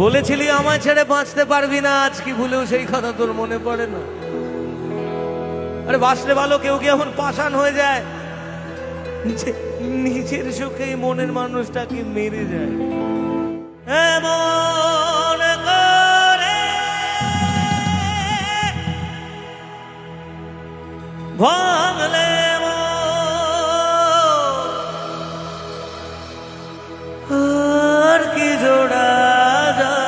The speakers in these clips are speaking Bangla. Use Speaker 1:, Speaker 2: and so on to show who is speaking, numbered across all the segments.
Speaker 1: বলেছিলি আমায় ছেড়ে বাঁচতে পারবি না, আজ কি ভুলেও সেই কথা তোর মনে পড়ে না? আরে বাঁচলে ভালো, কেউ কি এখন পাষাণ হয়ে যায় যে নিজের সুখেই মনের মানুষটাকে মেরে যায়। এমন করে ভাঙলে আর কি জোড়া যায়,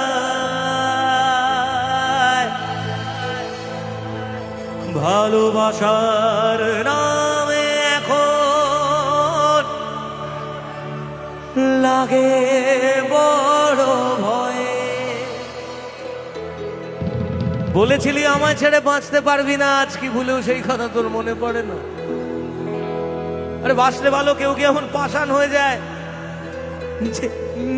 Speaker 1: ভালোবাসার নামে এখন লাগে বড় ভয়। বলেছিলি আমায় ছেড়ে বাঁচতে পারবি না, আজ কি ভুলেও সেই কথা তোর মনে পড়ে না? আরে বাঁচলে ভালো, কেউ কি এখন পাষাণ হয়ে যায় যে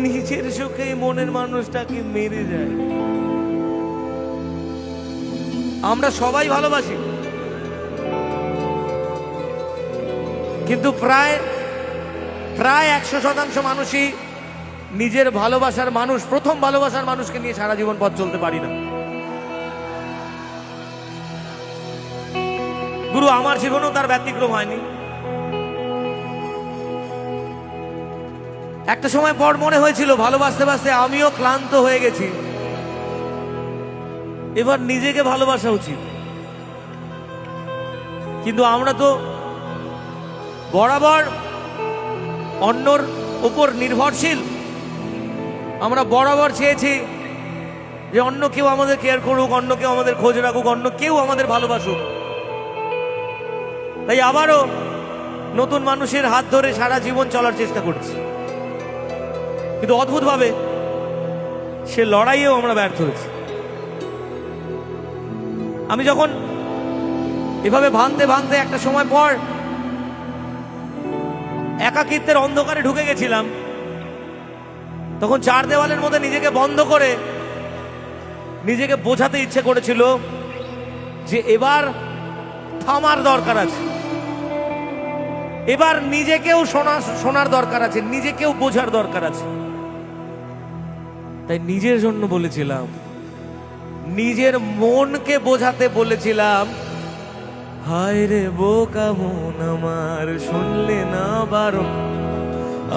Speaker 1: নিজের সুখেই মনের মানুষটাকে মেরে যায়। আমরা সবাই ভালোবাসি, কিন্তু প্রায় 100% মানুষই নিজের ভালোবাসার মানুষ, প্রথম ভালোবাসার মানুষকে নিয়ে সারা জীবন পথ চলতে পারি না। গুরু আমার জীবনেও তার ব্যতিক্রম হয়নি। একটা সময় পর মনে হয়েছিল ভালোবাসতে বাসতে আমিও ক্লান্ত হয়ে গেছি, এবার নিজেকে ভালোবাসা উচিত। কিন্তু আমরা তো বরাবর অন্যর উপর নির্ভরশীল। আমরা বরাবর চেয়েছি যে অন্য কেউ আমাদের কেয়ার করুক, অন্য কেউ আমাদের খোঁজ রাখুক, অন্য কেউ আমাদের ভালোবাসুক। তাই আবারও নতুন মানুষের হাত ধরে সারা জীবন চলার চেষ্টা করছি, কিন্তু অদ্ভুতভাবে সে লড়াইয়েও আমরা ব্যর্থ হয়েছি। আমি যখন এভাবে ভাঙতে ভাঙতে একটা সময় পর একাকিত্বের অন্ধকারে ঢুকে গেছিলাম, তখন চার দেওয়ালের মধ্যে নিজেকে বন্ধ করে নিজেকে বোঝাতে ইচ্ছে করেছিল যে এবার থামার দরকার আছে, এবার নিজেকেও শোনার দরকার আছে, নিজেকেও বোঝার দরকার আছে। তাই নিজের জন্য বলেছিলাম, নিজের মনকে বোঝাতে বলেছিলাম, হায় রে বোকা মন আমার শুনলে না বারণ,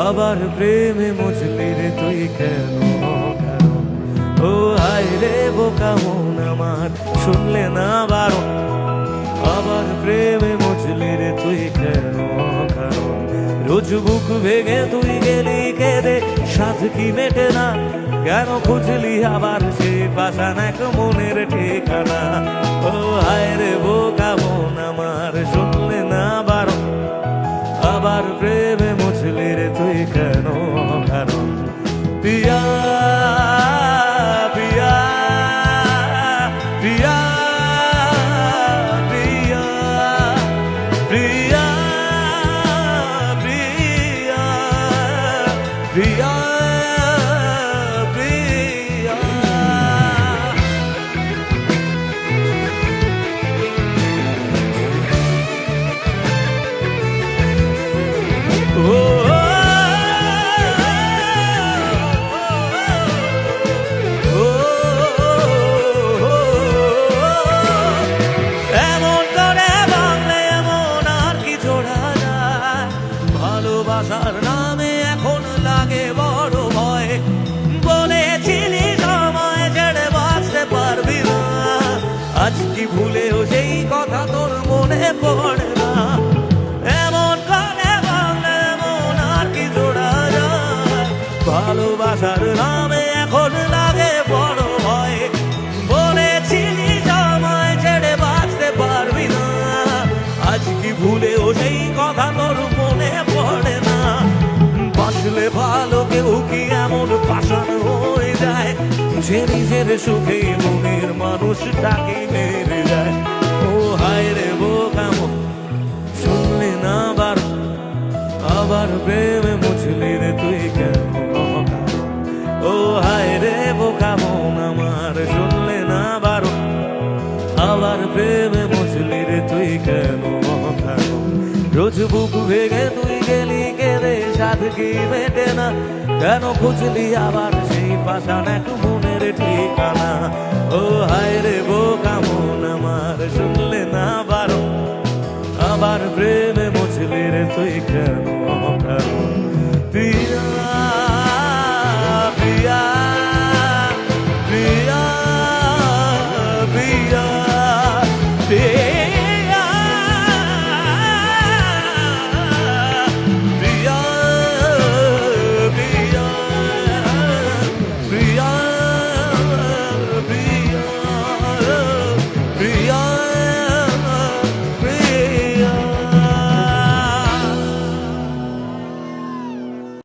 Speaker 1: আবার প্রেমে মজলি রে তুই কেন কারণ। ও হায় রে বোকা মন আমার শুনলে না বারণ, আবার প্রেমে মজলি রে তুই কেন কারণ। রোজ বুক ভেঙে তুই গেলি কেঁদে, সাথ কি মেটে না, কেন খুঁজলি আবার সে পাষাণ এক মনের ঠিকানা। ও হায় রে বোকা মন আমার শুনলে না বারণ, আবার প্রেমে মুছলি রে তুই কেন কারণ। পিয়া পিয়া পিয়া প্রিয়া প্রিয়া প্রিয়া প্রিয়া ভালোবাসার নামে এখন লাগে বড় ভয়। বলেছিলি সময় ছেড়ে বাঁচতে পারবি না, আজ কি ভুলেও সেই কথা তোর মনে পড়ে না। এমন করে ভাঙলে এমন আর কি জোড়া যায়, ভালোবাসার নামে এখন লাগে বড় ভয়। বলেছিলি সময় ছেড়ে বাঁচতে পারবি না, আজ কি ভুলেও সেই কথা তোর মনে পড়ে না। বাঁচলে ভালো, কেউ কি এমন পাষাণ হয়ে যায় যে নিজের সুখে মনের মানুষটাকে মেরে যায়। ও হায় রে বোকা মন শুনলে না বারণ, আবার প্রেমে মুছলি রে তুই কেন কারণ। ও হায় রে বোকা মন আমার শুনলে না বারণ, আবার প্রেমে মুছলি রে তুই কেন কারণ। রোজ বুক ভেঙে তুই গেলি কেঁদে, সাথ কি মেটে না, কেন খুঁজলি আবার সেই পাষাণ এক মনে ঠিকানা। ও হায় রে বোকা মন আমার, শুনলে না বারণ, আবার প্রেমে মুছলি রে তুই কেন?